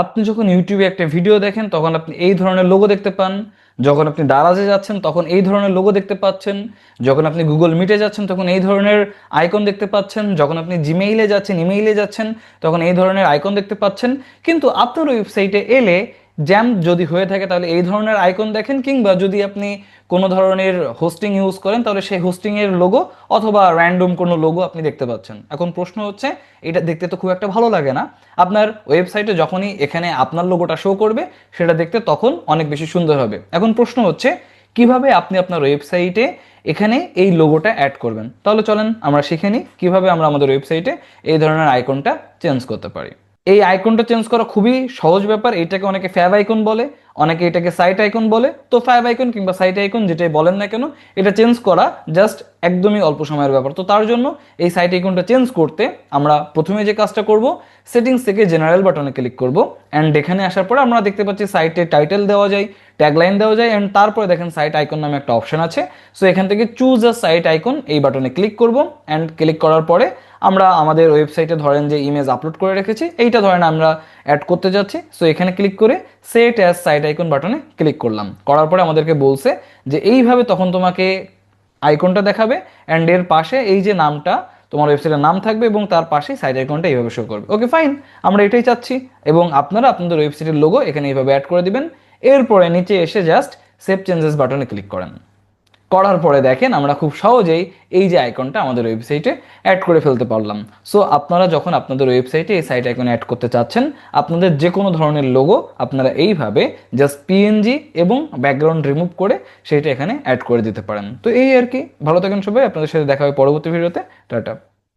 আপনি যখন ইউটিউবে একটা ভিডিও দেখেন তখন আপনি এই ধরনের লোগো দেখতে পান, যখন আপনি দারাজে যাচ্ছেন তখন এই ধরনের লোগো দেখতে পাচ্ছেন, যখন আপনি গুগল মিটে যাচ্ছেন তখন এই ধরনের আইকন দেখতে পাচ্ছেন, যখন আপনি জিমেইলে যাচ্ছেন, ইমেইলে যাচ্ছেন তখন এই ধরনের আইকন দেখতে পাচ্ছেন। কিন্তু আপনার ওয়েবসাইটে এলে জ্যাম যদি হয়ে থাকে তাহলে এই ধরনের আইকন দেখেন, কিংবা যদি আপনি কোনো ধরনের হোস্টিং ইউজ করেন তাহলে সেই হোস্টিংয়ের লোগো অথবা র্যান্ডম কোনো লোগো আপনি দেখতে পাচ্ছেন। এখন প্রশ্ন হচ্ছে, এটা দেখতে তো খুব একটা ভালো লাগে না। আপনার ওয়েবসাইটে যখনই এখানে আপনার লোগোটা শো করবে সেটা দেখতে তখন অনেক বেশি সুন্দর হবে। এখন প্রশ্ন হচ্ছে কিভাবে আপনি আপনার ওয়েবসাইটে এখানে এই লোগোটা অ্যাড করবেন। তাহলে চলেন আমরা শিখে নিই কিভাবে আমরা আমাদের ওয়েবসাইটে এই ধরনের আইকনটা চেঞ্জ করতে পারি। এই আইকনটা চেঞ্জ করা খুবই সহজ ব্যাপার। এটাকে অনেকে ফ্যাব আইকন বলে, অনেকে এটাকে সাইট আইকন বলে। তো ফ্যাব আইকন কিংবা সাইট আইকন যেটাই বলেন না কেন, এটা চেঞ্জ করা জাস্ট একদমই অল্প সময়ের ব্যাপার। তো তার জন্য এই সাইট আইকনটা চেঞ্জ করতে আমরা প্রথমে যে কাজটা করব, সেটিংস থেকে জেনারেল বাটনে ক্লিক করব। অ্যান্ড এখানে আসার পরে আমরা দেখতে পাচ্ছি সাইটে টাইটেল দেওয়া যায়, ট্যাগলাইন দেওয়া যায়, অ্যান্ড তারপরে দেখেন সাইট আইকন নামে একটা অপশন আছে। সো এখান থেকে চুজ আ সাইট আইকন এই বাটনে ক্লিক করব। অ্যান্ড ক্লিক করার পরে আমরা আমাদের ওয়েবসাইটে ধরেন যে ইমেজ আপলোড করে রেখেছি, এইটা ধরেন আমরা অ্যাড করতে যাচ্ছি। সো এখানে ক্লিক করে সেট অ্যাজ সাইট আইকন বাটনে ক্লিক করলাম। করার পরে আমাদেরকে বলছে যে এইভাবে তখন তোমাকে আইকনটা দেখাবে, অ্যান্ড এর পাশে এই যে নামটা, তোমার ওয়েবসাইটের নাম থাকবে এবং তার পাশেই সাইট আইকনটা এইভাবে শো করবে। ওকে ফাইন, আমরা এটাই চাচ্ছি। এবং আপনারা আপনাদের ওয়েবসাইটের লোগো এখানে এইভাবে অ্যাড করে দিবেন। এরপরে নিচে এসে জাস্ট সেভ চেঞ্জেস বাটনে ক্লিক করেন। করার পরে দেখেন আমরা খুব সহজেই এই যে আইকনটা আমাদের ওয়েবসাইটে অ্যাড করে ফেলতে পারলাম। সো আপনারা যখন আপনাদের ওয়েবসাইটে এই সাইট আইকন অ্যাড করতে চাচ্ছেন, আপনাদের যে কোনো ধরনের লোগো আপনারা এইভাবে জাস্ট পিএনজি এবং ব্যাকগ্রাউন্ড রিমুভ করে সেটা এখানে অ্যাড করে দিতে পারেন। তো এই আর কি, ভালো থাকেন সবাই, আপনাদের সাথে দেখা হবে পরবর্তী ভিডিওতে। টাটা।